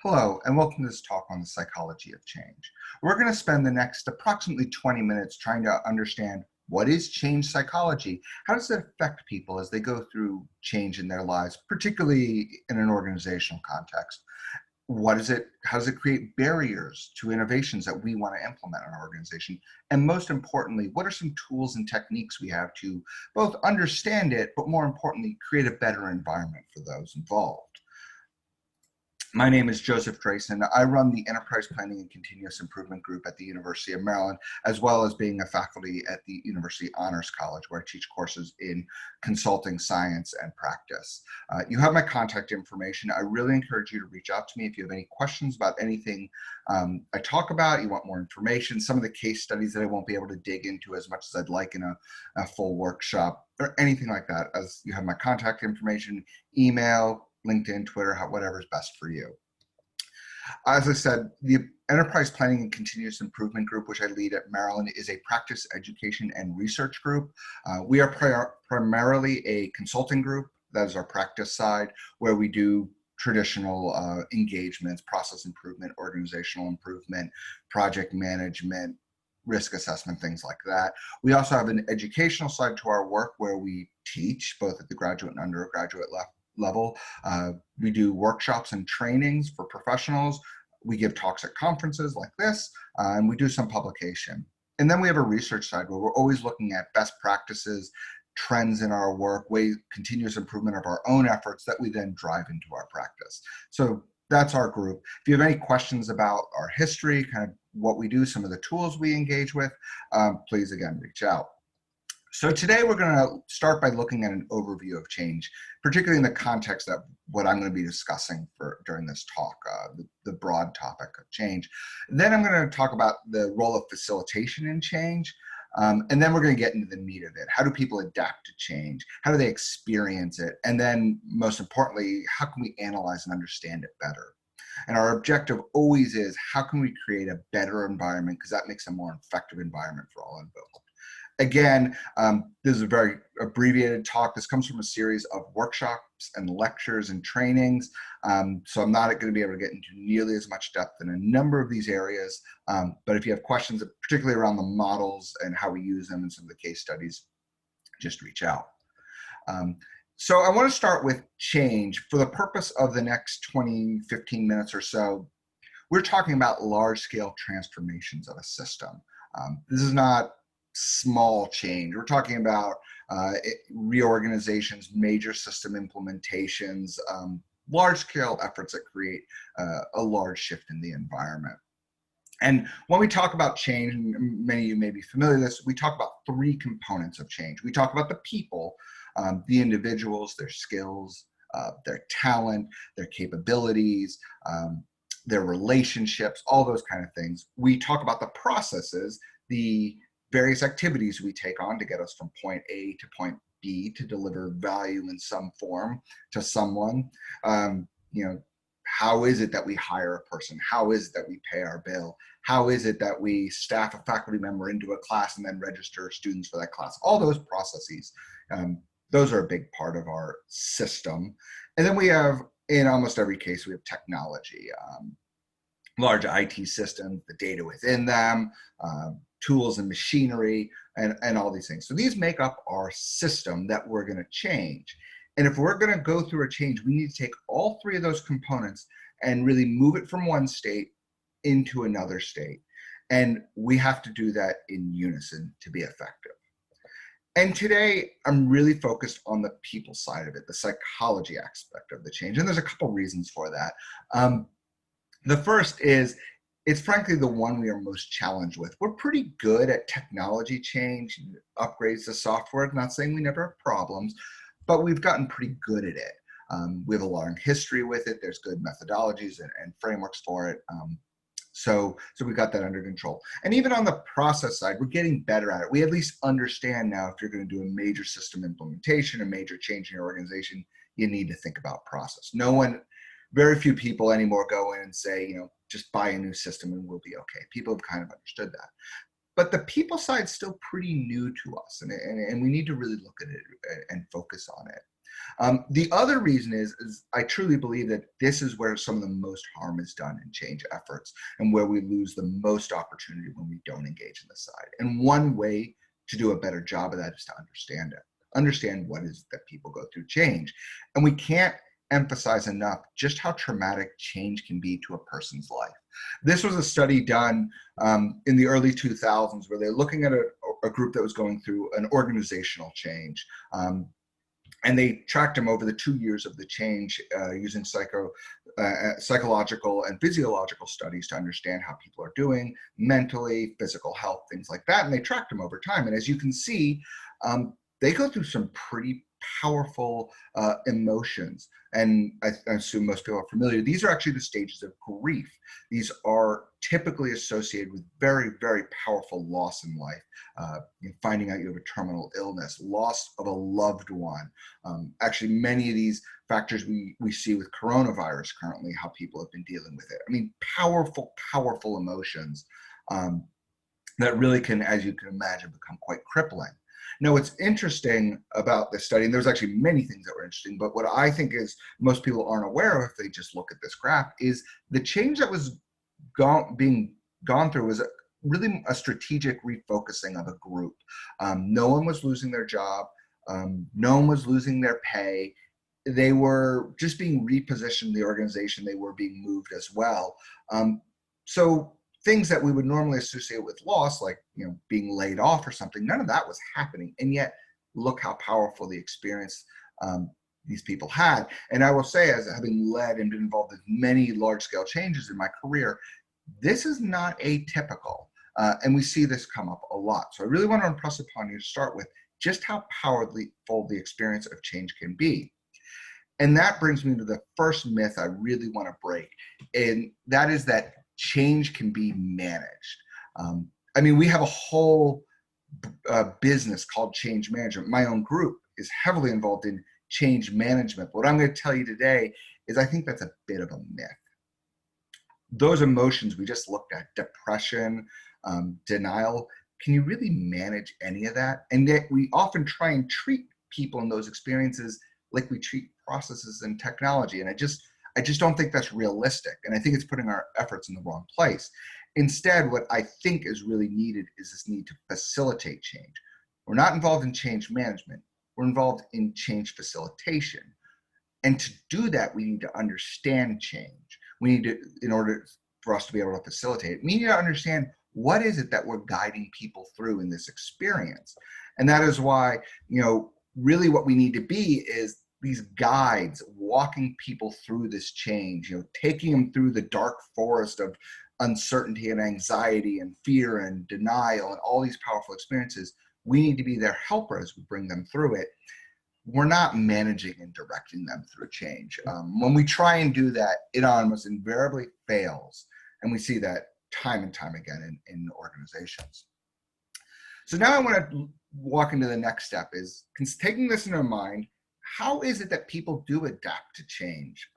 Hello, and welcome to this talk on the psychology of change. We're going to spend the next approximately 20 minutes trying to understand what is change psychology, how does it affect people as they go through change in their lives, particularly in an organizational context. How does it create barriers to innovations that we want to implement in our organization? And most importantly, what are some tools and techniques we have to both understand it, but more importantly, create a better environment for those involved? My name is Joseph Drasin. I run the Enterprise Planning and Continuous Improvement Group at the University of Maryland, as well as being a faculty at the University Honors College, where I teach courses in consulting, science, and practice. You have my contact information. I really encourage you to reach out to me if you have any questions about anything I talk about, you want more information, some of the case studies that I won't be able to dig into as much as I'd like in a full workshop, or anything like that. As you have my contact information, email, LinkedIn, Twitter, whatever is best for you. As I said, the Enterprise Planning and Continuous Improvement Group, which I lead at Maryland, is a practice, education, and research group. We are primarily a consulting group. That is our practice side, where we do traditional engagements, process improvement, organizational improvement, project management, risk assessment, things like that. We also have an educational side to our work where we teach both at the graduate and undergraduate level. We do workshops and trainings for professionals. We give talks at conferences like this, and we do some publication. And then we have a research side where we're always looking at best practices, trends in our work, continuous improvement of our own efforts that we then drive into our practice. So that's our group. If you have any questions about our history, kind of what we do, some of the tools we engage with, please again reach out. So today we're going to start by looking at an overview of change, particularly in the context of what I'm going to be discussing during this talk, the broad topic of change. Then I'm going to talk about the role of facilitation in change, and then we're going to get into the meat of it. How do people adapt to change? How do they experience it? And then, most importantly, how can we analyze and understand it better? And our objective always is, how can we create a better environment, because that makes a more effective environment for all involved. Again, this is a very abbreviated talk. This comes from a series of workshops and lectures and trainings. So I'm not going to be able to get into nearly as much depth in a number of these areas. But if you have questions, particularly around the models and how we use them in some of the case studies, just reach out. So I want to start with change. For the purpose of the next 15 minutes or so, we're talking about large-scale transformations of a system. This is not small change. We're talking about reorganizations, major system implementations, large-scale efforts that create a large shift in the environment. And when we talk about change, and many of you may be familiar with this, we talk about three components of change. We talk about the people, the individuals, their skills, their talent, their capabilities, their relationships, all those kind of things. We talk about the processes, the various activities we take on to get us from point A to point B to deliver value in some form to someone. How is it that we hire a person? How is it that we pay our bill? How is it that we staff a faculty member into a class and then register students for that class? All those processes, those are a big part of our system. And then we have, in almost every case, we have technology, large IT systems, the data within them, tools and machinery, and all these things. So these make up our system that we're going to change. And if we're going to go through a change, we need to take all three of those components and really move it from one state into another state. And we have to do that in unison to be effective. And today, I'm really focused on the people side of it, the psychology aspect of the change. And there's a couple reasons for that. The first is, it's frankly the one we are most challenged with. We're pretty good at technology change, upgrades to software. Not saying we never have problems, but we've gotten pretty good at it. We have a long history with it. There's good methodologies and frameworks for it. So we've got that under control. And even on the process side, we're getting better at it. We at least understand now, if you're going to do a major system implementation, a major change in your organization, you need to think about process. Very few people anymore go in and say, just buy a new system and we'll be okay. People have kind of understood that. But the people side is still pretty new to us, and we need to really look at it and focus on it. The other reason is I truly believe that this is where some of the most harm is done in change efforts and where we lose the most opportunity when we don't engage in this side. And one way to do a better job of that is to understand it, understand what is that people go through change. And we can't emphasize enough just how traumatic change can be to a person's life. This was a study done in the early 2000s where they're looking at a group that was going through an organizational change. And they tracked them over the 2 years of the change using psychological and physiological studies to understand how people are doing mentally, physical health, things like that. And they tracked them over time. And as you can see, they go through some pretty powerful emotions. And I assume most people are familiar. These are actually the stages of grief. These are typically associated with very, very powerful loss in life. Finding out you have a terminal illness, loss of a loved one. Actually, many of these factors we see with coronavirus currently, how people have been dealing with it. I mean, powerful, powerful emotions that really can, as you can imagine, become quite crippling. Now, what's interesting about this study, and there's actually many things that were interesting, but what I think is most people aren't aware of if they just look at this graph is the change that was being gone through was really a strategic refocusing of a group. No one was losing their job. No one was losing their pay. They were just being repositioned in the organization. They were being moved as well. So things that we would normally associate with loss, like being laid off or something, none of that was happening. And yet, look how powerful the experience these people had. And I will say, as having led and been involved in many large-scale changes in my career, this is not atypical. And we see this come up a lot. So I really want to impress upon you to start with just how powerful the experience of change can be. And that brings me to the first myth I really want to break. And that is that change can be managed. I mean, we have a whole business called change management. My own group is heavily involved in change management. What I'm going to tell you today is I think that's a bit of a myth. Those emotions we just looked at, depression, denial, can you really manage any of that? And yet we often try and treat people in those experiences like we treat processes and technology. And I just don't think that's realistic. And I think it's putting our efforts in the wrong place. Instead, what I think is really needed is this need to facilitate change. We're not involved in change management. We're involved in change facilitation. And to do that, we need to understand change. We need to, in order for us to be able to facilitate it, we need to understand what is it that we're guiding people through in this experience. And that is why, really what we need to be is these guides walking people through this change, taking them through the dark forest of uncertainty and anxiety and fear and denial and all these powerful experiences. We need to be their helper as we bring them through it. We're not managing and directing them through change. When we try and do that, it almost invariably fails. And we see that time and time again in organizations. So now I want to walk into the next step is taking this into mind. How is it that people do adapt to change?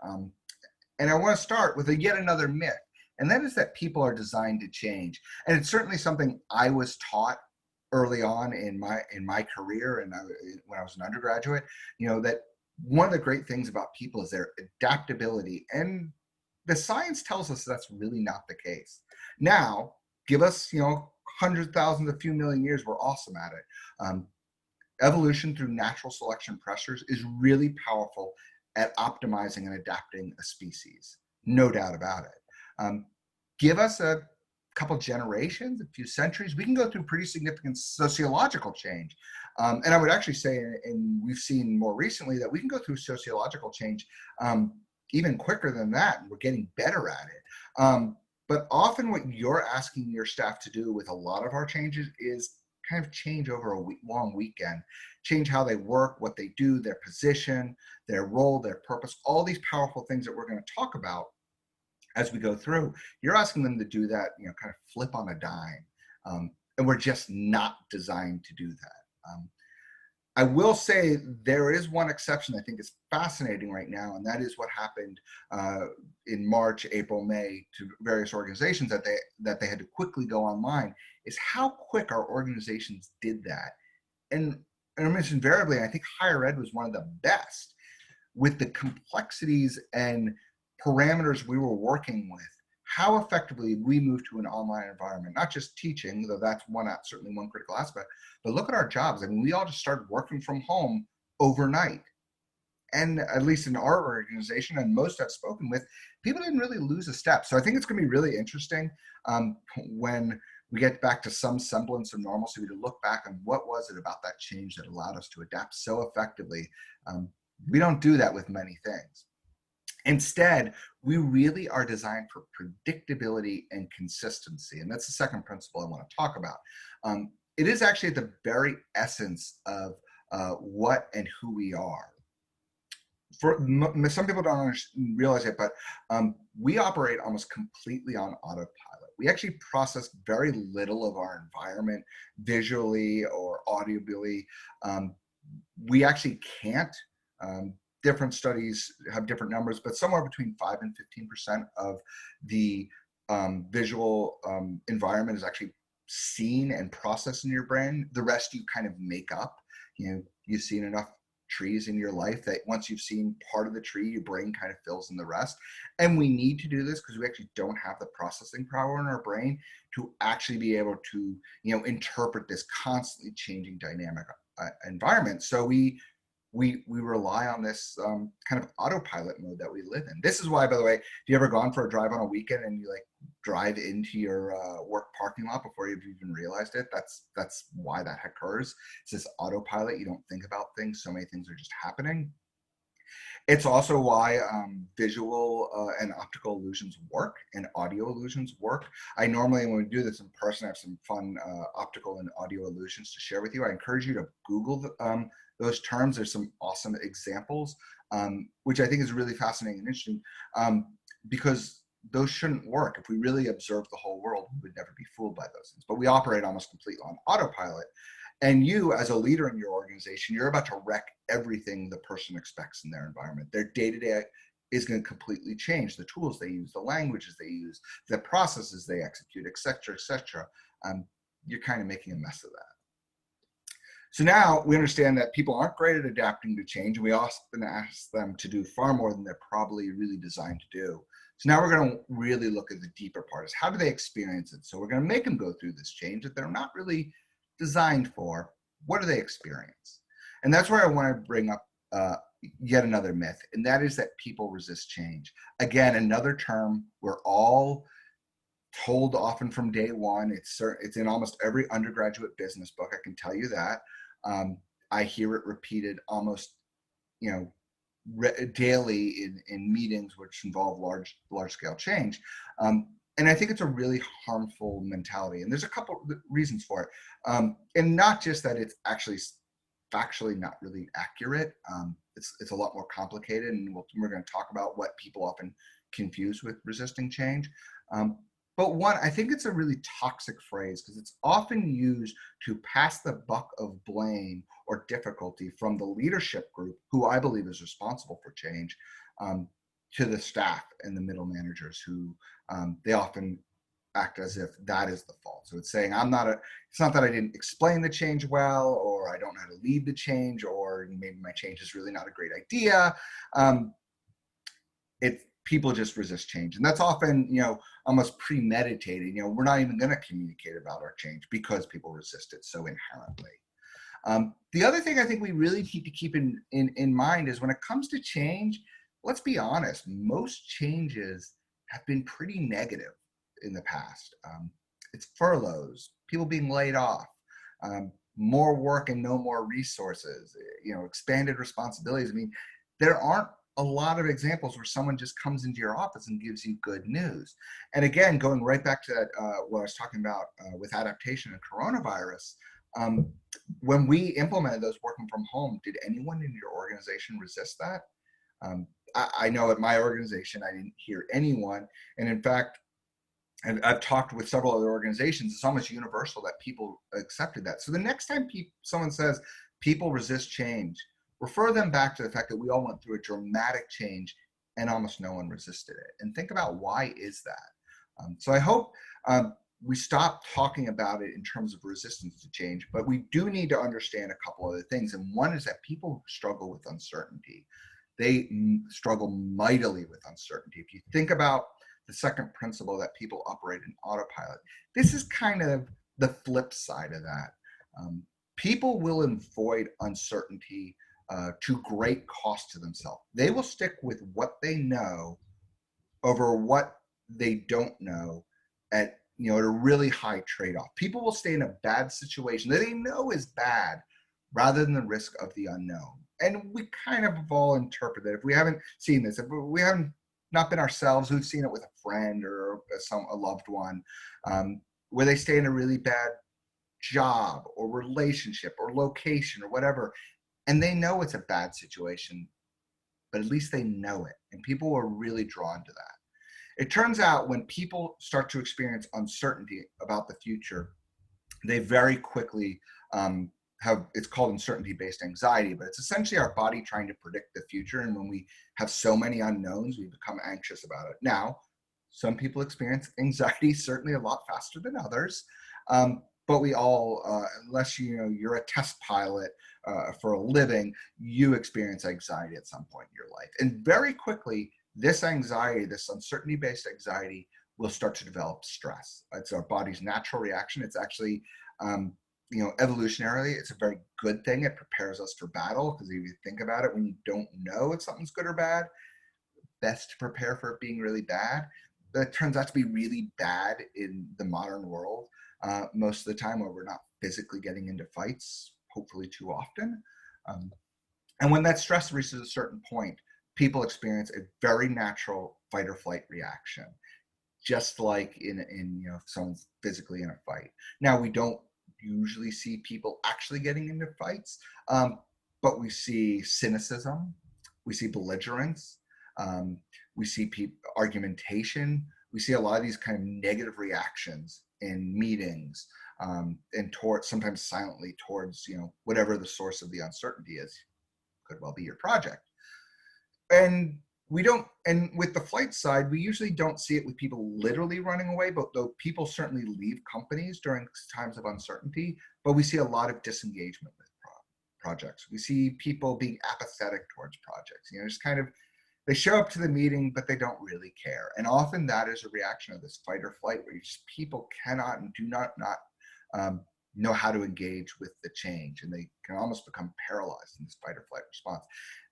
And I want to start with yet another myth, and that is that people are designed to change. And it's certainly something I was taught early on in my career, and when I was an undergraduate. That one of the great things about people is their adaptability, and the science tells us that's really not the case. Now, give us hundreds, thousands, a few million years, we're awesome at it. Evolution through natural selection pressures is really powerful at optimizing and adapting a species, no doubt about it. Give us a couple generations, a few centuries, we can go through pretty significant sociological change. And I would actually say, and we've seen more recently, that we can go through sociological change even quicker than that, and we're getting better at it. But often what you're asking your staff to do with a lot of our changes is kind of change over a long weekend, change how they work, what they do, their position, their role, their purpose, all these powerful things that we're going to talk about as we go through. You're asking them to do that, kind of flip on a dime. And we're just not designed to do that. I will say there is one exception I think is fascinating right now, and that is what happened in March, April, May to various organizations that they had to quickly go online, is how quick our organizations did that. And and almost invariably, I think higher ed was one of the best with the complexities and parameters we were working with, how effectively we moved to an online environment, not just teaching, though that's certainly one critical aspect, but look at our jobs. I mean, we all just started working from home overnight. And at least in our organization and most I've spoken with, people didn't really lose a step. So I think it's going to be really interesting when we get back to some semblance of normalcy to look back on what was it about that change that allowed us to adapt so effectively. We don't do that with many things. Instead, we really are designed for predictability and consistency. And that's the second principle I want to talk about. It is actually at the very essence of what and who we are. Some people don't realize it, but we operate almost completely on autopilot. We actually process very little of our environment visually or audibly. We actually can't. Different studies have different numbers, but somewhere between 5 and 15% of the visual environment is actually seen and processed in your brain. The rest you kind of make up. You've seen enough trees in your life that once you've seen part of the tree, your brain kind of fills in the rest. And we need to do this because we actually don't have the processing power in our brain to actually be able to, interpret this constantly changing dynamic environment. So we rely on this kind of autopilot mode that we live in. This is why, by the way, if you ever gone for a drive on a weekend and you drive into your work parking lot before you've even realized it, that's why that occurs. It's this autopilot. You don't think about things. So many things are just happening. It's also why visual and optical illusions work and audio illusions work. I normally, when we do this in person, I have some fun optical and audio illusions to share with you. I encourage you to Google those terms. There's some awesome examples, which I think is really fascinating and interesting because those shouldn't work. If we really observe the whole world, we would never be fooled by those things. But we operate almost completely on autopilot. And you, as a leader in your organization, you're about to wreck everything the person expects in their environment. Their day-to-day is going to completely change. The tools they use, the languages they use, the processes they execute, et cetera, et cetera. You're kind of making a mess of that. So now we understand that people aren't great at adapting to change, and we often ask them to do far more than they're probably really designed to do. So now we're going to really look at the deeper part, is how do they experience it? So we're going to make them go through this change that they're not really designed for. What do they experience? And that's where I want to bring up yet another myth, and that is that people resist change. Again, another term we're all told often from day one. It's in almost every undergraduate business book, I can tell you that. I hear it repeated almost, daily in meetings which involve large scale change. And I think it's a really harmful mentality. And there's a couple reasons for it. And not just that it's actually factually not really accurate. It's a lot more complicated. And we're going to talk about what people often confuse with resisting change. But one, I think it's a really toxic phrase because it's often used to pass the buck of blame or difficulty from the leadership group, who I believe is responsible for change, to the staff and the middle managers, who they often act as if that is the fault. So it's saying it's not that I didn't explain the change well, or I don't know how to lead the change, or maybe my change is really not a great idea. People just resist change. And that's often, almost premeditated. We're not even going to communicate about our change because people resist it so inherently. The other thing I think we really need to keep in mind is when it comes to change, let's be honest, most changes have been pretty negative in the past. It's furloughs, people being laid off, more work and no more resources, expanded responsibilities. I mean, there aren't a lot of examples where someone just comes into your office and gives you good news. And again, going right back to that, what I was talking about with adaptation and coronavirus, when we implemented those working from home, did anyone in your organization resist that? I know at my organization, I didn't hear anyone. And in fact, I've talked with several other organizations, it's almost universal that people accepted that. So the next time someone says people resist change, refer them back to the fact that we all went through a dramatic change and almost no one resisted it. And think about why is that? So I hope we stop talking about it in terms of resistance to change, but we do need to understand a couple other things. And one is that people struggle with uncertainty. They struggle mightily with uncertainty. If you think about the second principle, that people operate in autopilot, this is kind of the flip side of that. People will avoid uncertainty to great cost to themselves. They will stick with what they know over what they don't know at at a really high trade-off. People will stay in a bad situation that they know is bad rather than the risk of the unknown. And we kind of have all interpreted, if we haven't seen this, if we haven't not been ourselves, we've seen it with a friend or a loved one, where they stay in a really bad job or relationship or location or whatever, and they know it's a bad situation, but at least they know it. And people are really drawn to that. It turns out when people start to experience uncertainty about the future, they very quickly it's called uncertainty-based anxiety, but it's essentially our body trying to predict the future. And when we have so many unknowns, we become anxious about it. Now, some people experience anxiety certainly a lot faster than others, but we all, unless you're a test pilot for a living, you experience anxiety at some point in your life. And very quickly, this anxiety, this uncertainty-based anxiety, will start to develop stress. It's our body's natural reaction. It's actually, evolutionarily, it's a very good thing. It prepares us for battle, because if you think about it, when you don't know if something's good or bad, best to prepare for it being really bad. But it turns out to be really bad in the modern world most of the time, where we're not physically getting into fights, hopefully too often. And when that stress reaches a certain point, people experience a very natural fight or flight reaction, just like in if someone's physically in a fight. Now, we don't usually see people actually getting into fights, but we see cynicism, we see belligerence, we see argumentation, we see a lot of these kind of negative reactions in meetings, and sometimes silently towards whatever the source of the uncertainty is. Could well be your project. And with the flight side, we usually don't see it with people literally running away, but though people certainly leave companies during times of uncertainty, but we see a lot of disengagement with projects. We see people being apathetic towards projects, just kind of, they show up to the meeting, but they don't really care. And often that is a reaction of this fight or flight, where people cannot and do not know how to engage with the change, and they can almost become paralyzed in this fight or flight response.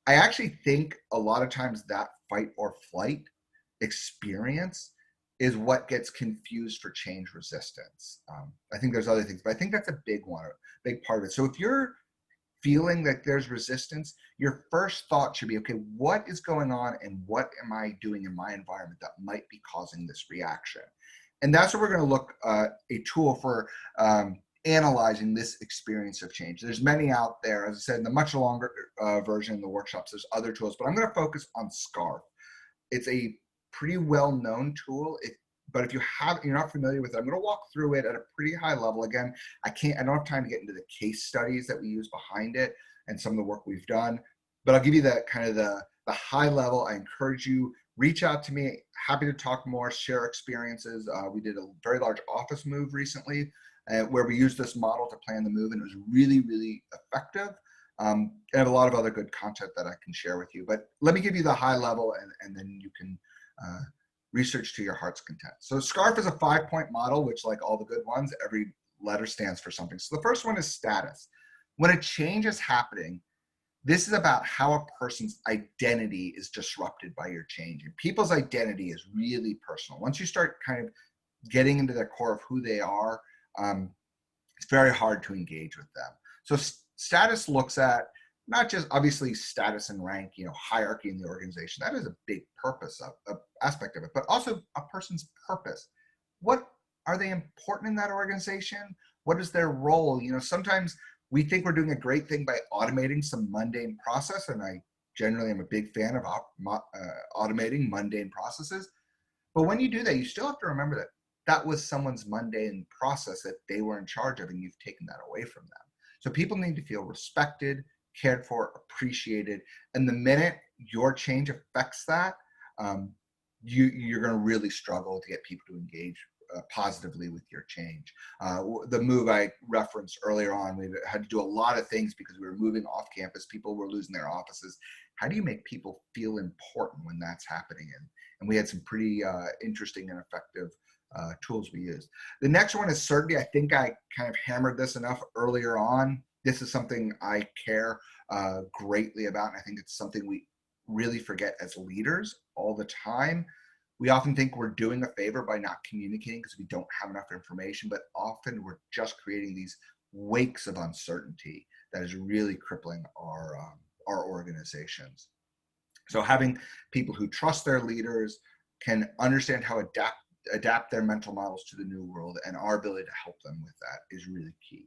I actually think a lot of times that fight or flight experience is what gets confused for change resistance. I think there's other things, but I think that's a big one, a big part of it. So if you're feeling that there's resistance, your first thought should be, okay, what is going on and what am I doing in my environment that might be causing this reaction? And that's what we're going to look at, a tool for analyzing this experience of change. There's many out there. As I said, in the much longer version in the workshops, there's other tools, but I'm going to focus on SCARF. It's a pretty well-known tool, but if you're not familiar with it, I'm going to walk through it at a pretty high level. Again, I don't have time to get into the case studies that we use behind it and some of the work we've done, but I'll give you the kind of the high level. I encourage you, reach out to me. Happy to talk more, share experiences. We did a very large office move recently, where we used this model to plan the move, and it was really, really effective. I have a lot of other good content that I can share with you, but let me give you the high level, and then you can research to your heart's content. So SCARF is a 5-point model, which, like all the good ones, every letter stands for something. So the first one is status. When a change is happening, this is about how a person's identity is disrupted by your change. And people's identity is really personal. Once you start kind of getting into the core of who they are, it's very hard to engage with them. So status looks at not just obviously status and rank, hierarchy in the organization. That is a big purpose of aspect of it, but also a person's purpose. What are they important in that organization? What is their role? Sometimes we think we're doing a great thing by automating some mundane process, and I generally am a big fan of automating mundane processes. But when you do that, you still have to remember that that was someone's mundane process that they were in charge of, and you've taken that away from them. So people need to feel respected, cared for, appreciated. And the minute your change affects that, you're going to really struggle to get people to engage positively with your change. The move I referenced earlier on, we had to do a lot of things because we were moving off campus. People were losing their offices. How do you make people feel important when that's happening? And we had some pretty interesting and effective tools we used. The next one is certainty. I think I kind of hammered this enough earlier on. This is something I care greatly about, and I think it's something we really forget as leaders all the time. We often think we're doing a favor by not communicating because we don't have enough information, but often we're just creating these wakes of uncertainty that is really crippling our organizations. So having people who trust their leaders, can understand how adapt their mental models to the new world, and our ability to help them with that is really key.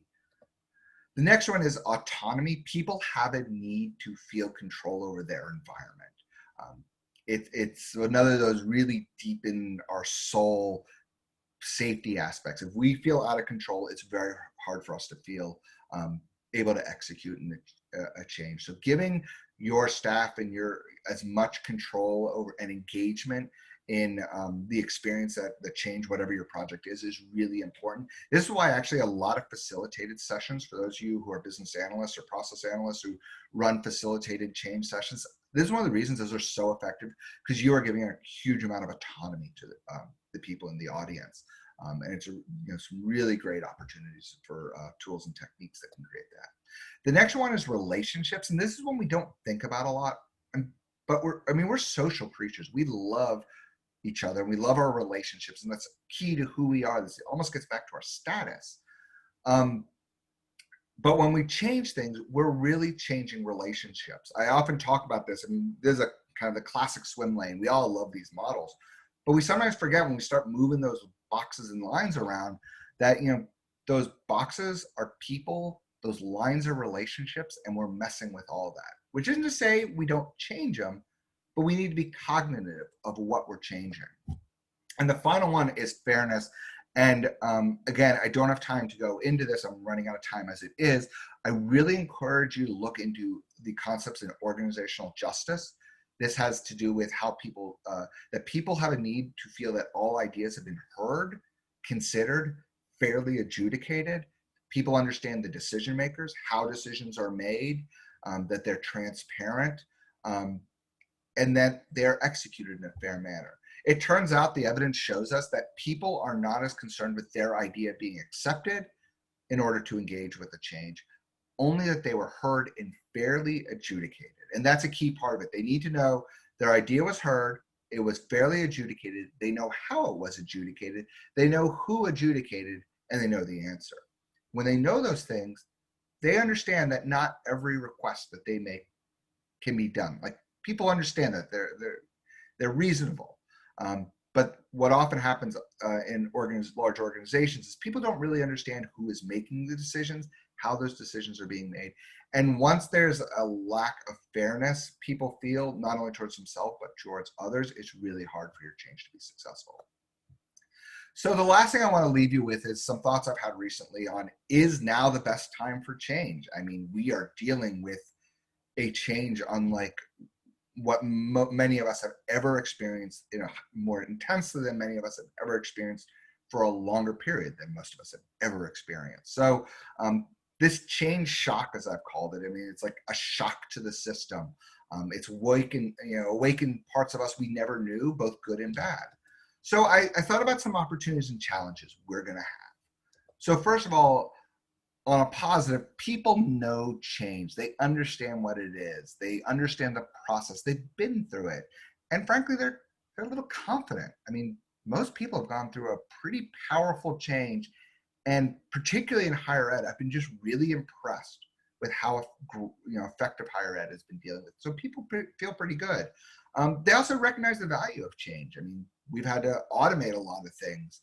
The next one is autonomy. People have a need to feel control over their environment. It's another of those really deep in our soul safety aspects. If we feel out of control, it's very hard for us to feel able to execute a change. So giving your staff and your as much control over and engagement in the experience that the change, whatever your project is really important. This is why actually a lot of facilitated sessions, for those of you who are business analysts or process analysts who run facilitated change sessions, this is one of the reasons those are so effective, because you are giving a huge amount of autonomy to the people in the audience. And it's some really great opportunities for tools and techniques that can create that. The next one is relationships, and this is one we don't think about a lot, but we're social creatures. We love each other, and we love our relationships, and that's key to who we are. This almost gets back to our status. But when we change things, we're really changing relationships. I often talk about this. I mean, there's a kind of the classic swim lane. We all love these models, but we sometimes forget when we start moving those boxes and lines around that, those boxes are people, those lines are relationships, and we're messing with all that, which isn't to say we don't change them, but we need to be cognitive of what we're changing. And the final one is fairness. And again, I don't have time to go into this. I'm running out of time as it is. I really encourage you to look into the concepts in organizational justice. This has to do with how that people have a need to feel that all ideas have been heard, considered, fairly adjudicated. People understand the decision makers, how decisions are made, that they're transparent, and that they're executed in a fair manner. It turns out the evidence shows us that people are not as concerned with their idea being accepted in order to engage with a change, only that they were heard and fairly adjudicated. And that's a key part of it. They need to know their idea was heard, it was fairly adjudicated, they know how it was adjudicated, they know who adjudicated, and they know the answer. When they know those things, they understand that not every request that they make can be done. Like, people understand that they're reasonable. But what often happens in large organizations is people don't really understand who is making the decisions, how those decisions are being made. And once there's a lack of fairness, people feel not only towards themselves, but towards others, it's really hard for your change to be successful. So the last thing I want to leave you with is some thoughts I've had recently on, is now the best time for change? I mean, we are dealing with a change unlike what many of us have ever experienced, more intensely than many of us have ever experienced for a longer period than most of us have ever experienced. So this change shock, as I've called it, I mean, it's like a shock to the system. It's awakened parts of us we never knew, both good and bad. So I thought about some opportunities and challenges we're going to have. So first of all, on a positive, people know change. They understand what it is. They understand the process. They've been through it. And frankly, they're a little confident. I mean, most people have gone through a pretty powerful change. And particularly in higher ed, I've been just really impressed with how effective higher ed has been dealing with. So people feel pretty good. They also recognize the value of change. I mean, we've had to automate a lot of things.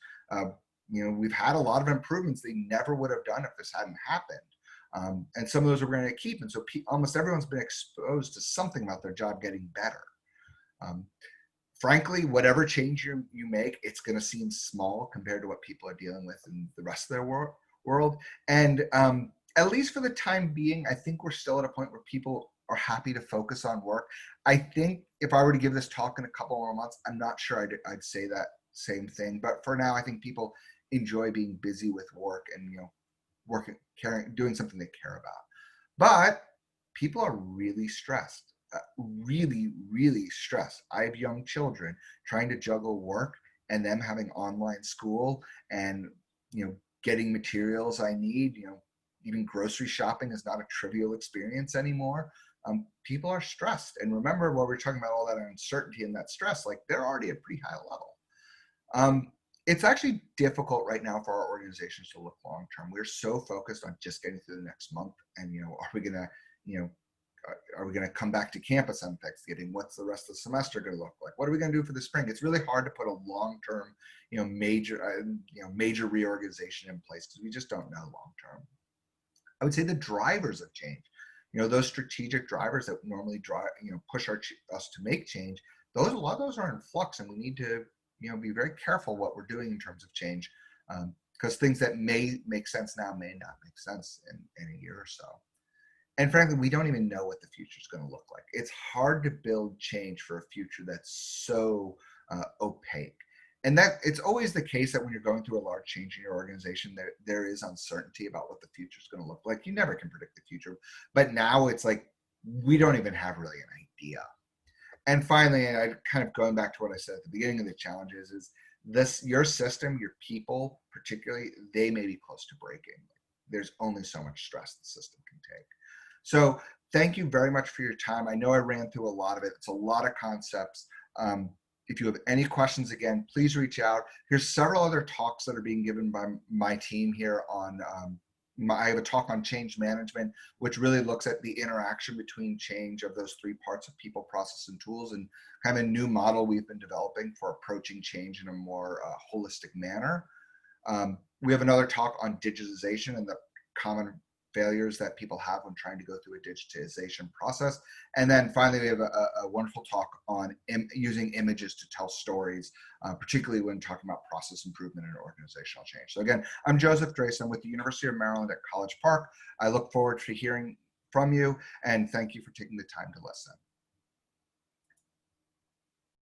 We've had a lot of improvements they never would have done if this hadn't happened. And some of those we're going to keep. And so almost everyone's been exposed to something about their job getting better. Frankly, whatever change you make, it's going to seem small compared to what people are dealing with in the rest of their world. And at least for the time being, I think we're still at a point where people are happy to focus on work. I think if I were to give this talk in a couple more months, I'm not sure I'd say that same thing. But for now, I think people enjoy being busy with work and, working, caring, doing something they care about. But people are really stressed, really, really stressed. I have young children trying to juggle work and them having online school and, getting materials I need, even grocery shopping is not a trivial experience anymore. People are stressed. And remember, while we're talking about all that uncertainty and that stress, like they're already at a pretty high level. It's actually difficult right now for our organizations to look long term. We're so focused on just getting through the next month, and are we gonna, are we gonna come back to campus on Thanksgiving? What's the rest of the semester gonna look like? What are we gonna do for the spring? It's really hard to put a long term, major reorganization in place because we just don't know long term. I would say the drivers of change, those strategic drivers that normally drive, push us to make change. A lot of those are in flux, and we need to be very careful what we're doing in terms of change, because things that may make sense now may not make sense in a year or so. And frankly, we don't even know what the future is going to look like. It's hard to build change for a future that's so opaque. And that it's always the case that when you're going through a large change in your organization, there is uncertainty about what the future is going to look like. You never can predict the future, but now it's like we don't even have really an idea. And finally, and I kind of going back to what I said at the beginning of the challenges, is this your system, your people, particularly, they may be close to breaking. There's only so much stress the system can take. So thank you very much for your time. I know I ran through a lot of it. It's a lot of concepts. If you have any questions, again, please reach out. Here's several other talks that are being given by my team here on I have a talk on change management, which really looks at the interaction between change of those three parts of people, process, and tools, and kind of a new model we've been developing for approaching change in a more holistic manner. We have another talk on digitization and the common failures that people have when trying to go through a digitization process. And then finally, we have a wonderful talk on using images to tell stories, particularly when talking about process improvement and organizational change. So again, I'm Joseph Drasin with the University of Maryland at College Park. I look forward to hearing from you, and thank you for taking the time to listen.